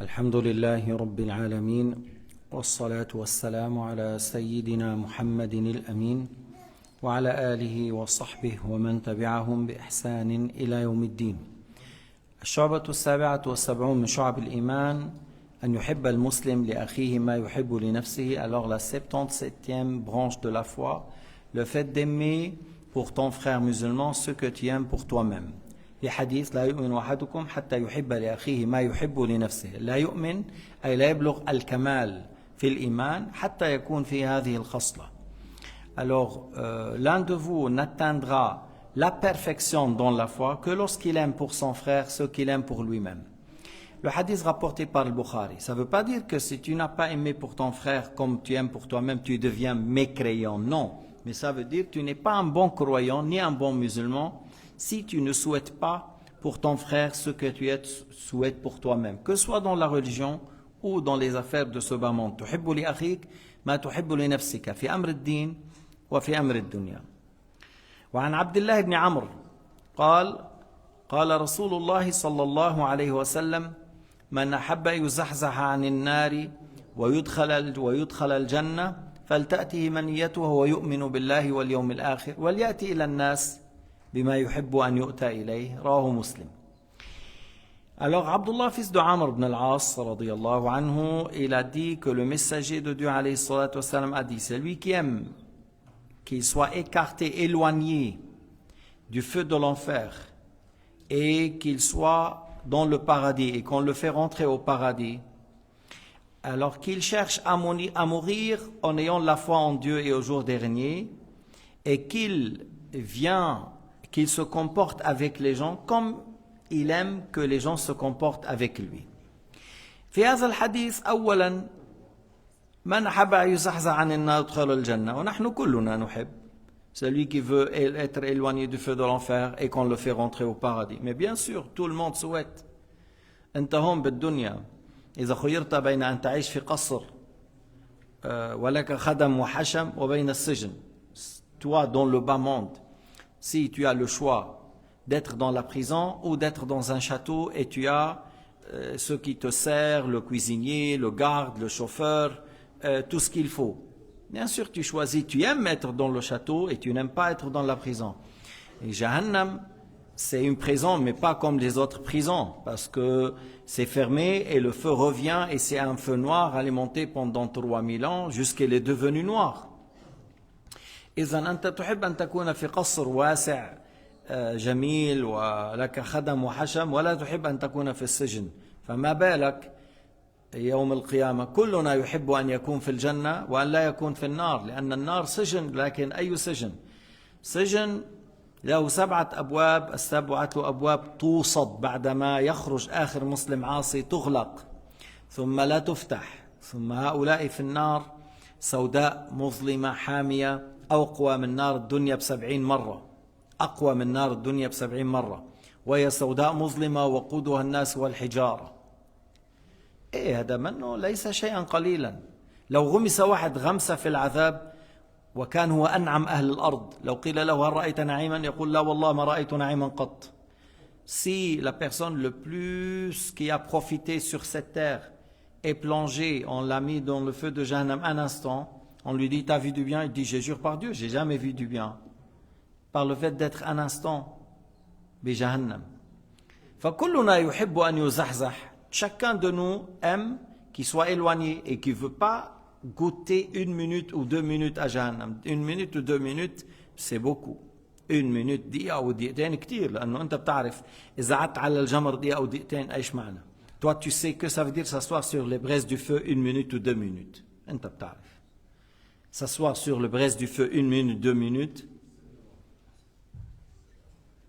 الحمد لله رب العالمين والصلاة والسلام على سيدنا محمد الأمين وعلى آله وصحبه ومن تبعهم بإحسان إلى يوم الدين. الشعبة 77 من شعب الإيمان أن يحب المسلم لأخيه ما يحب لنفسه. Alors la 77e branche de la foi, le fait d'aimer pour ton frère musulman ce que tu aimes pour toi-même. Les hadiths لا يؤمن أحدكم حتى يحب لأخيه ما يحب لنفسه. لا يؤمن أي لا يبلغ الكمال في الإيمان حتى يكون في هذه الخصلة. Alors l'un de vous n'atteindra la perfection dans la foi que lorsqu'il aime pour son frère ce qu'il aime pour lui-même. Le hadith rapporté par le Bukhari, ça ne veut pas dire que si tu n'as pas aimé pour ton frère comme tu aimes pour toi-même, tu deviens mécréant. Non, mais ça veut dire que tu n'es pas un bon croyant ni un bon musulman si tu ne souhaites pas pour ton frère ce que tu souhaites pour toi-même, que ce soit dans la religion ou dans les affaires de ce bas monde. تحب لأخيك ما تحب لنفسك في أمر الدين وفي أمر الدنيا. وعن عبد الله بن عمرو قال رسول الله صلى الله عليه وسلم من أحب يزحزح عن النار ويدخل الجنة فلتأته منيته ويؤمن بالله واليوم الآخر وليأتي إلى الناس بما يحب أن يؤتى إليه. رواه مسلم. Alors Abdullah, fils de Amr ibn al-As, radiyallahu anhu, il a dit que le messager de Dieu, alayhi salatu wassalam, a dit, celui qui aime qu'il soit écarté, éloigné du feu de l'enfer et qu'il soit dans le paradis et qu'on le fait rentrer au paradis, alors qu'il cherche à mourir en ayant la foi en Dieu et au jour dernier, et qu'il se comporte avec les gens comme il aime que les gens se comportent avec lui. في هذا الحديث أولا من أحب أن يزحزح عن النار يدخل الجنة ونحن كلنا نحب celui qui veut être éloigné du feu de l'enfer et qu'on le fait rentrer au paradis. Mais bien sûr, tout le monde souhaite. أنت هون بالدنيا إذا خيرت بين أن تعيش في قصر ولك خدم وحشم وبين السجن. Toi, dans le bas monde, si tu as le choix d'être dans la prison ou d'être dans un château et tu as ce qui te sert, le cuisinier, le garde, le chauffeur, tout ce qu'il faut. Bien sûr, tu choisis, tu aimes être dans le château et tu n'aimes pas être dans la prison. Et Jahannam, c'est une prison, mais pas comme les autres prisons, parce que c'est fermé et le feu revient et c'est un feu noir alimenté pendant 3000 ans jusqu'à qu'il est devenu noir. إذا أنت تحب أن تكون في قصر واسع جميل ولك خدم وحشم ولا تحب أن تكون في السجن فما بالك يوم القيامة كلنا يحب أن يكون في الجنة وأن لا يكون في النار لأن النار سجن لكن أي سجن؟ سجن له 7 أبواب السبعة أبواب توصد بعدما يخرج آخر مسلم عاصي تغلق ثم لا تفتح ثم هؤلاء في النار سوداء مظلمة حامية أقوى من نار الدنيا ب70 مرة أقوى من نار الدنيا ب70 مرة وهي سوداء مظلمة وقودها الناس والحجارة. إيه هذا منه ليس شيئا قليلا. لو غمس واحد غمسة في العذاب وكان هو أنعم أهل الأرض لو قيل له هل رأيت نعيما يقول لا والله ما رأيت نعيما قط. Si la personne le plus qui a profité sur cette terre est plongé, on l'a mis dans le feu de Jahannam un instant, on lui dit, t'as vu du bien? Il dit, je jure par Dieu, j'ai jamais vu du bien. Par le fait d'être un instant, bijahannam. فَكُلُّنَا يُحِبُّ أَنْ يُزَحْزَحْ. Chacun de nous aime qu'il soit éloigné et qu'il ne veut pas goûter 1 minute ou 2 minutes à Jahannam. 1 minute ou 2 minutes, c'est beaucoup. 1 minute, دقيقة أو دقيقتين كتير لأنه أنت بتعرف إذا قعدت على الجمر دقيقة أو دقيقتين إيش معنى. Toi, tu sais que ça veut dire s'asseoir sur les braises du feu 1 minute ou 2 minutes. أنت بتعرف. S'asseoir sur le braise du feu 1 minute, 2 minutes,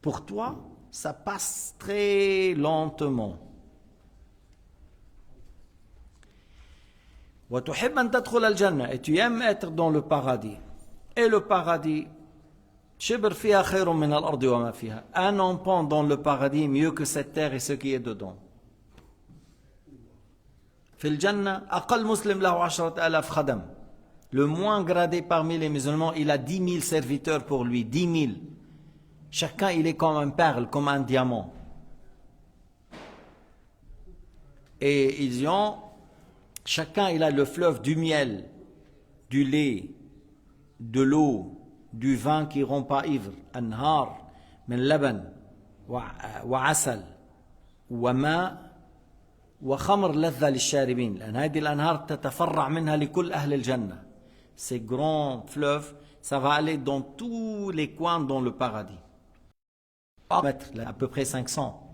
pour toi, ça passe très lentement. وتحب أن تدخل الجنة et tu aimes être dans le paradis. Et le paradis, شبر فيها خير من الأرض وما فيها. Un empan dans le paradis mieux que cette terre et ce qui est dedans. في الجنة أقل مسلم له 10,000 خدم. Le moins gradé parmi les musulmans, il a 10 000 serviteurs pour lui, 10 000. Chacun, il est comme un perle, comme un diamant. Et ils ont, chacun il a le fleuve du miel, du lait, de l'eau, du vin qui rend pas ivre. Anhar, min laban, wa asal, wa ma, wa khamr ladha lisharibin. لأن هذه الأنهار تتفرع منها لكل أهل الجنة. Ces grands fleuves, ça va aller dans tous les coins dans le paradis. À peu près 500.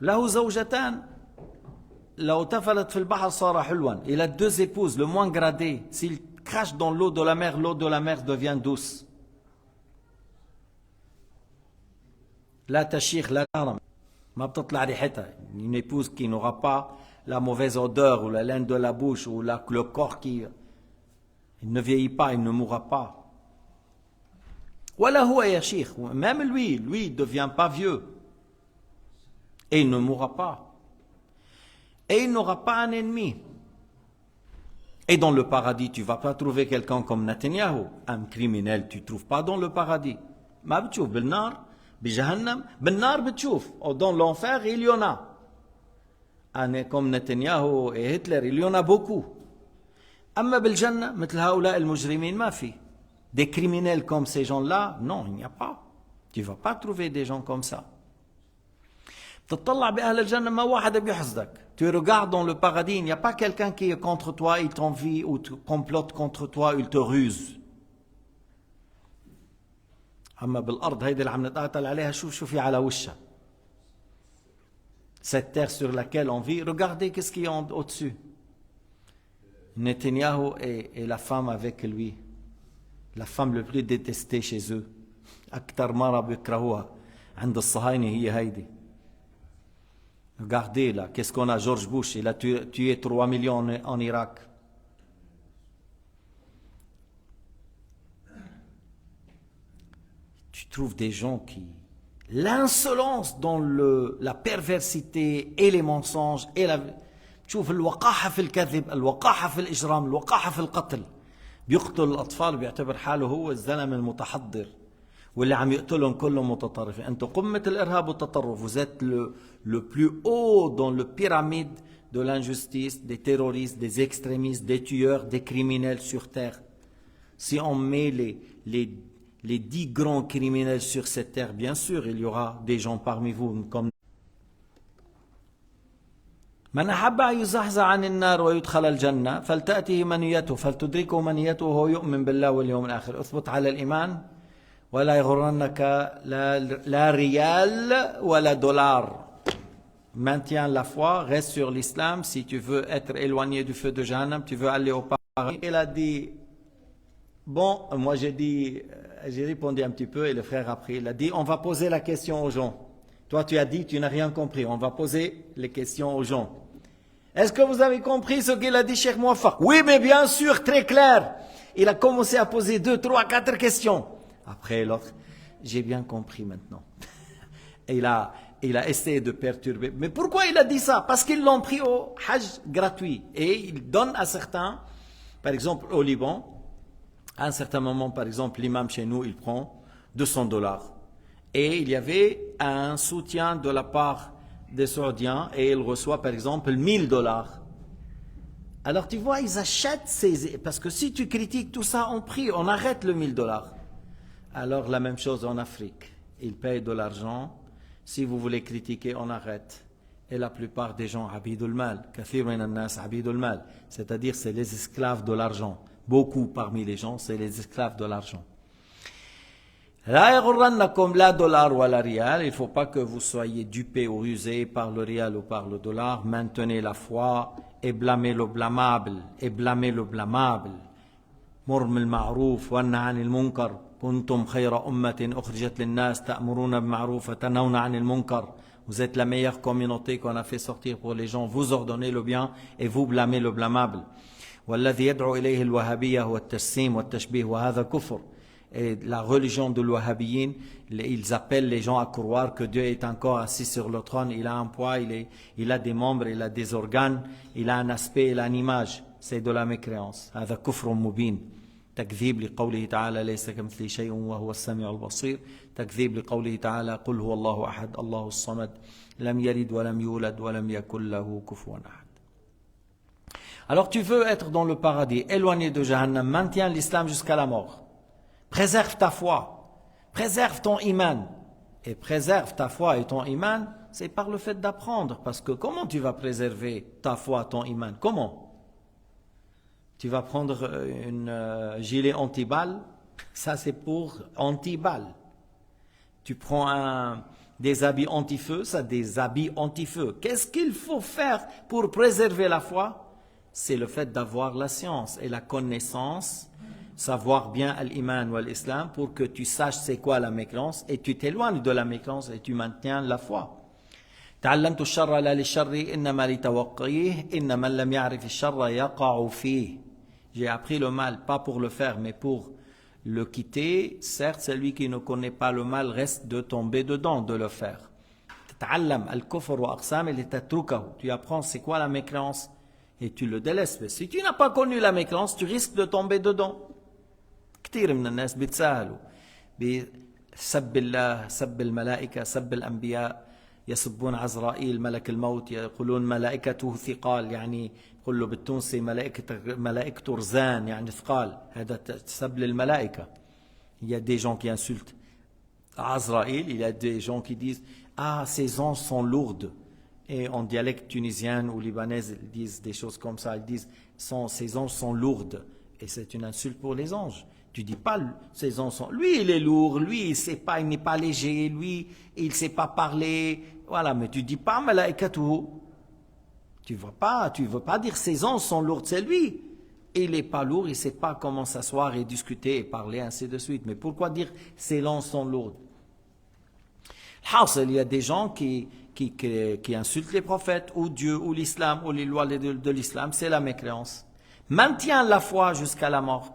له زوجتان لو تفلت في البحر صار حلوا. Il a deux épouses, le moins gradé. S'il crache dans l'eau de la mer devient douce. لا تشيخ لا تهرم. ما بتطلع ريحتها. Une épouse qui n'aura pas la mauvaise odeur ou la laine de la bouche ou le corps qui il ne vieillit pas, il ne mourra pas. ولا هو يشيخ. Même lui ne devient pas vieux. Et il ne mourra pas. Et il n'aura pas un ennemi. Et dans le paradis, tu ne vas pas trouver quelqu'un comme Netanyahu. Un criminel, tu ne trouves pas dans le paradis. ما بتشوف بالنار بجهنم بالنار بتشوف. Dans l'enfer, il y en a. Un comme Netanyahu et Hitler, il y en a beaucoup. أما بالجنة مثل هؤلاء المجرمين ما في. Des criminels comme ces gens-là, non, il n'y a pas. Tu ne vas pas trouver des gens comme ça. تطلع بأهل الجنة ما واحد بيحسدك. Tu regardes dans le paradis, il n'y a pas quelqu'un qui est contre toi, il t'envie ou te complote contre toi, il te ruse. أما بالأرض هيدي اللي عم نتقاتل عليها شوف في على وشها. Cette terre sur laquelle on vit, regardez qu'est-ce qu'il y a au-dessus. Netanyahu et la femme avec lui. La femme le plus détestée chez eux. أكثر مرة بيكرهوها عند الصهاينة هي هيدي. Regardez là, qu'est-ce qu'on a, George Bush, il a tué 3 millions en Irak. Tu trouves des gens qui... L'insolence dans la perversité et les mensonges et la... تشوف الوقاحة في الكذب، الوقاحة في الإجرام، الوقاحة في القتل. بيقتل الأطفال بيعتبر حاله هو الزلمة المتحضر. واللي عم يقتلهم كلهم متطرفين. انتم قمة الارهاب والتطرف. Vous êtes le plus haut dans le pyramide de l'injustice, des terroristes, des extrémistes, des tueurs, des criminels sur terre. Si on met les 10 grands criminels sur cette terre, bien sûr, il y aura des gens parmi vous comme من أحب أن يزحزح عن النار ويدخل الجنة فلتأته منيته فلتدركه منيته وهو يؤمن بالله واليوم الآخر. اثبت على الإيمان ولا يغرنك لا ريال ولا dollar. Maintiens la foi, reste sur l'islam. Si tu veux être éloigné du feu de Jahannam, tu veux aller au paradis. Il a dit, bon, moi j'ai répondu un petit peu et le frère a pris. Il a dit, on va poser la question aux gens. Toi tu as dit, tu n'as rien compris. On va poser les questions aux gens. Est-ce que vous avez compris ce qu'il a dit, Cheikh Mouafaq? Oui, mais bien sûr, très clair. Il a commencé à poser 2, 3, 4 questions. Après l'autre, j'ai bien compris maintenant. Et il a essayé de perturber. Mais pourquoi il a dit ça? Parce qu'ils l'ont pris au Hajj gratuit. Et il donne à certains, par exemple au Liban, à un certain moment, par exemple, l'imam chez nous, il prend $200. Et il y avait un soutien de la part des Saoudiens et il reçoit par exemple $1000. Alors tu vois, ils achètent ces... Parce que si tu critiques tout ça en prix, on arrête le $1000. Alors la même chose en Afrique. Ils payent de l'argent. Si vous voulez critiquer, on arrête. Et la plupart des gens, abidul mal, kathir min an-nas abidul mal, c'est-à-dire c'est les esclaves de l'argent. Beaucoup parmi les gens, c'est les esclaves de l'argent. La yaghurrannakum la dollar wa la rial. Il ne faut pas que vous soyez dupés ou rusés par le rial ou par le dollar. Maintenez la foi et blâmez le blâmable. Et blâmez le blâmable. Mur bil ma'rouf wa nahy anil munkar. Kuntum khayra ummatin ukhrijat lin-nas ta'muruna bil ma'rouf wa tanhawna 'anil munkar. Vous êtes la meilleure communauté qu'on a fait sortir pour les gens. Vous ordonnez le bien et vous blâmez le blâmable. والذي يدعو إليه الوهابية هو التجسيم والتشبيه وهذا كفر. Et la religion de l'Wahhabiyyin, ils appellent les gens à croire que Dieu est encore assis sur le trône, il a un poids, il a des membres, il a des organes, il a un aspect, il a une image. C'est de la mécréance. هذا كفر مبين. تكذيب لقوله تعالى ليس كمثله شيء وهو السميع البصير. تكذيب لقوله تعالى قل هو الله أحد الله الصمد لم يلد ولم يولد ولم يكن له كفوا أحد. Alors tu veux être dans le paradis, éloigné de Jahannam, maintiens l'islam jusqu'à la mort. Préserve ta foi, préserve ton iman. Et préserve ta foi et ton iman, c'est par le fait d'apprendre. Parce que comment tu vas préserver ta foi, ton iman? Comment? Tu vas prendre une gilet anti-balle, ça c'est pour anti-balle. Tu prends des habits anti-feu, ça des habits anti-feu. Qu'est-ce qu'il faut faire pour préserver la foi? C'est le fait d'avoir la science et la connaissance, savoir bien l'iman ou l'islam pour que tu saches c'est quoi la mécréance et tu t'éloignes de la mécréance et tu maintiens la foi. تعلمت الشر لا للشر إنما لتوقيه إن من لم يعرف الشر يقع فيه. J'ai appris le mal, pas pour le faire, mais pour le quitter. Certes, celui qui ne connaît pas le mal reste de tomber dedans, de le faire. تتعلم الكفر وأقسامه لتتركه. Tu apprends c'est quoi la mécréance et tu le délaisses. Mais si tu n'as pas connu la mécréance, tu risques de tomber dedans. كثير من الناس بيتساهلوا بسب الله، سب الملائكة، سب الأنبياء، يسبون عزرائيل ملك الموت، يقولون ملائكته ثقال، يعني يقول له بالتونسي ملائكته رزان يعني ثقال، هذا سب للملائكة. Il y a des gens qui insultent Azraïl, il y a des gens qui disent ah ces anges sont lourdes, et en dialecte tunisien ou libanais ils disent des choses comme ça, ils disent ces anges sont lourdes, et c'est une insulte pour les anges. Tu dis pas ces anges sont, lui il est lourd, lui il sait pas, il n'est pas léger, lui il sait pas parler, voilà, mais tu dis pas malaikatuhu. Tu veux pas dire ces anges sont lourds, c'est lui. Il n'est pas lourd, il ne sait pas comment s'asseoir et discuter et parler, ainsi de suite. Mais pourquoi dire ces anges sont lourds? Il y a des gens qui insultent les prophètes, ou Dieu, ou l'islam, ou les lois de l'islam, c'est la mécréance. Maintiens la foi jusqu'à la mort.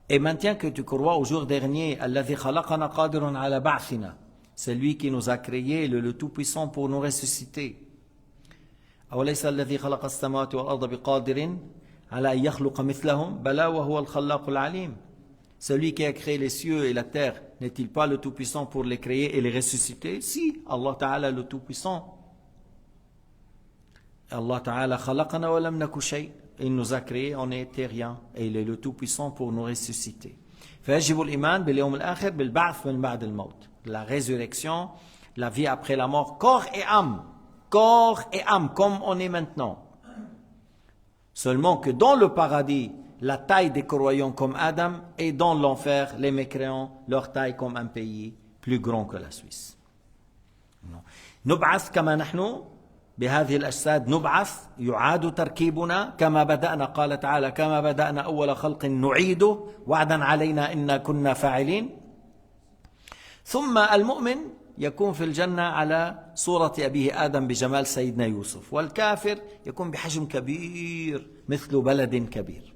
Et maintiens que tu crois au jour dernier, c'est lui qui nous a créés, le Tout-Puissant, pour nous ressusciter. Celui qui a créé les cieux et la terre, n'est-il pas le Tout-Puissant pour les créer et les ressusciter? Si, Allah Ta'ala le Tout-Puissant. Allah Ta'ala khalaqana wa lam naku shay. Il nous a créés, on n'était rien. Et il est le Tout-Puissant pour nous ressusciter. فيجب الإيمان باليوم الآخر بالبعث من بعد الموت. La résurrection, la vie après la mort, corps et âme. Corps et âme, comme on est maintenant. Seulement que dans le paradis, la taille des croyants comme Adam, et dans l'enfer, les mécréants, leur taille comme un pays plus grand que la Suisse. نبعث كما نحن بهذه الأجساد، نبعث يعاد تركيبنا كما بدأنا، قال تعالى كما بدأنا أول خلق نعيده وعدا علينا إنا كنا فاعلين. ثم المؤمن يكون في الجنة على صورة أبيه آدم بجمال سيدنا يوسف، والكافر يكون بحجم كبير مثل بلد كبير.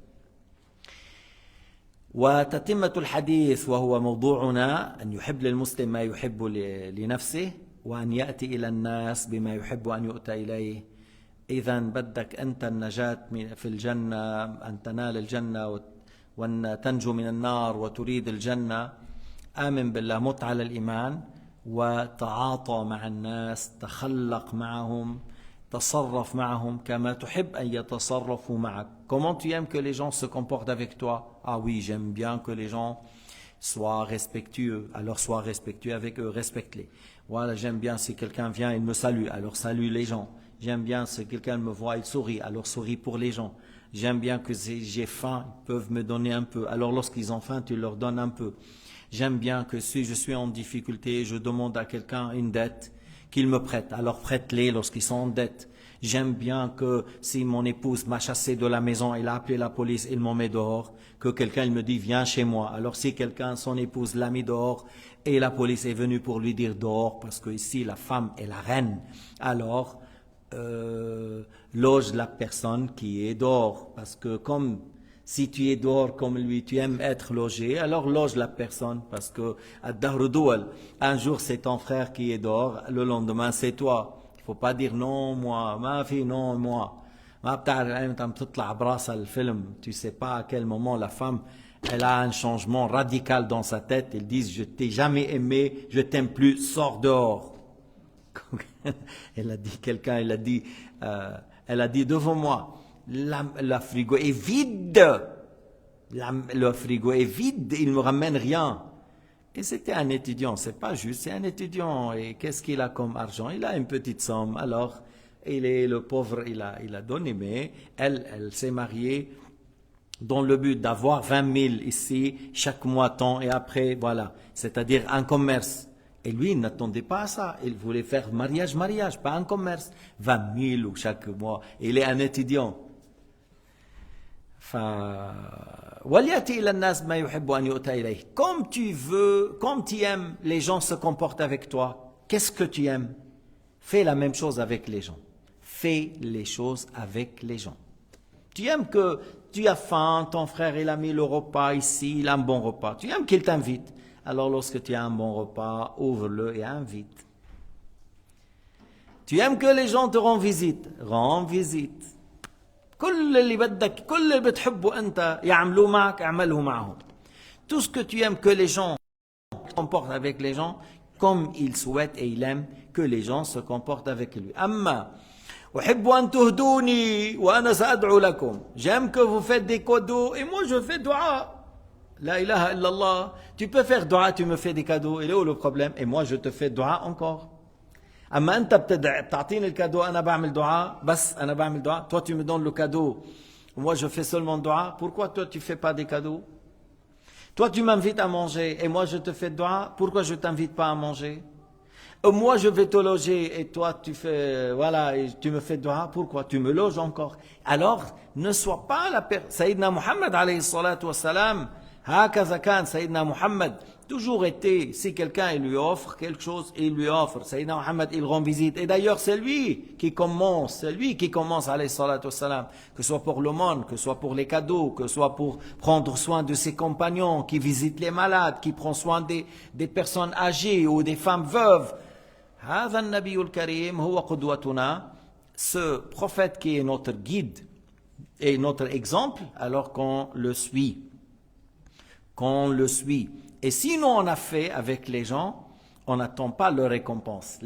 وتتمة الحديث وهو موضوعنا أن يحب للمسلم ما يحب لنفسه، وأن يأتي إلى الناس بما يحب أن يؤتى إليه. إذا بدك أنت النجاة في الجنة، أن تنال الجنة وأن تنجو من النار وتريد الجنة، آمن بالله، مت على الإيمان وتعاطى مع الناس، تخلق معهم، تصرف معهم كما تحب أن يتصرفوا معك. Comment tu aimes que les gens se comportent avec toi? Ah oui, j'aime bien que les gens soient respectueux, alors sois respectueux avec eux, respecte-les. Voilà, j'aime bien si quelqu'un vient, il me salue, alors salue les gens. J'aime bien si quelqu'un me voit, il sourit, alors souris pour les gens. J'aime bien que si j'ai faim, ils peuvent me donner un peu, alors lorsqu'ils ont faim, tu leur donnes un peu. J'aime bien que si je suis en difficulté, je demande à quelqu'un une dette, qu'il me prête, alors prête-les lorsqu'ils sont en dette. J'aime bien que si mon épouse m'a chassé de la maison, elle a appelé la police, il m'en met dehors, que quelqu'un il me dit viens chez moi. Alors si quelqu'un, son épouse l'a mis dehors et la police est venue pour lui dire dehors, parce que ici la femme est la reine, alors loge la personne qui est dehors, parce que comme si tu es dehors comme lui, tu aimes être logé, alors loge la personne, parce que un jour c'est ton frère qui est dehors, le lendemain c'est toi. Il ne faut pas dire non moi, ma fille non moi. Tu ne sais pas à quel moment la femme elle a un changement radical dans sa tête. Ils disent, je t'ai jamais aimé, je t'aime plus, sors dehors. Elle a dit, quelqu'un, elle a dit devant moi, le frigo est vide. Le frigo est vide, il ne me ramène rien. Et c'était un étudiant, c'est pas juste, c'est un étudiant. Et qu'est-ce qu'il a comme argent? Il a une petite somme. Alors, le pauvre, il a donné, mais elle s'est mariée dans le but d'avoir 20 000 ici, chaque mois tant, et après, voilà. C'est-à-dire un commerce. Et lui, il n'attendait pas à ça. Il voulait faire mariage, pas un commerce. 20 000 ou chaque mois. Il est un étudiant. Comme tu veux, comme tu aimes, les gens se comportent avec toi. Qu'est-ce que tu aimes? Fais la même chose avec les gens. Fais les choses avec les gens. Tu aimes que tu as faim, ton frère il a mis le repas ici, il a un bon repas. Tu aimes qu'il t'invite. Alors lorsque tu as un bon repas, ouvre-le et invite. Tu aimes que les gens te rendent visite. Rends visite. كل اللي بدك كل اللي بتحبه أنت يعملوه معك اعمله معهم. Tout ce que tu aimes que les gens se comportent avec les gens comme il souhaite et il aime que les gens se comportent avec lui. أما أحب أن تهدوني وأنا سأدعو لكم. J'aime que vous faites des cadeaux et moi je fais dua. La ilaha illallah. Tu peux faire dua, tu me fais des cadeaux. Il est où le problème? Et moi je te fais dua encore. أما أنت بتعطيني الكادو أنا بعمل دعاء بس أنا بعمل دعاء. Toi tu me donnes le cadeau. Moi je fais seulement dua. Pourquoi toi tu fais pas des cadeaux? Toi tu m'invites à manger et moi je te fais dua. Pourquoi je t'invite pas à manger? Moi je vais te loger et toi tu fais voilà et tu me fais dua. Pourquoi tu me loges encore? Alors ne sois pas la personne. Sayyidina Muhammad alayhi salatu wa salam. هكذا كان سيدنا محمد toujours été, si quelqu'un il lui offre quelque chose, il lui offre. Sayyidina Muhammad, il rend visite. Et d'ailleurs, c'est lui qui commence, alayhi salatu wassalam, que ce soit pour le monde, que ce soit pour les cadeaux, que ce soit pour prendre soin de ses compagnons, qui visite les malades, qui prend soin des personnes âgées ou des femmes veuves. هذا النبي الكريم هو قدوتنا. Ce prophète qui est notre guide et notre exemple, alors qu'on le suit. Et sinon on a fait avec les gens, on n'attend pas leur récompense.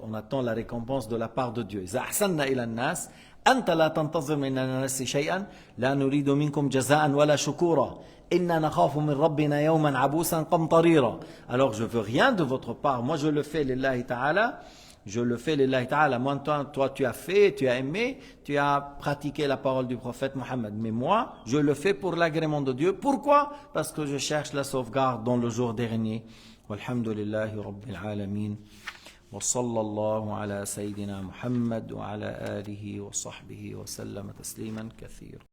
On attend la récompense de la part de Dieu. إذا أحسننا إلى الناس أنت لا تنتظر من الناس شيئا لا نريد منكم جزاء ولا شكورا إنا نخاف من ربنا يوما عبوسا قمطريرا. Alors je veux rien de votre part. Moi je le fais lillahi ta'ala. Je le fais lillahi ta'ala. Moi, toi, tu as fait, tu as aimé, tu as pratiqué la parole du prophète Mohammed. Mais moi, je le fais pour l'agrément de Dieu. Pourquoi? Parce que je cherche la sauvegarde dans le jour dernier. Walhamdulillahi rabbil alamin. Wa sallallahu ala sayyidina Muhammad wa ala alihi wa sahbihi wa sallam tasliman kathir.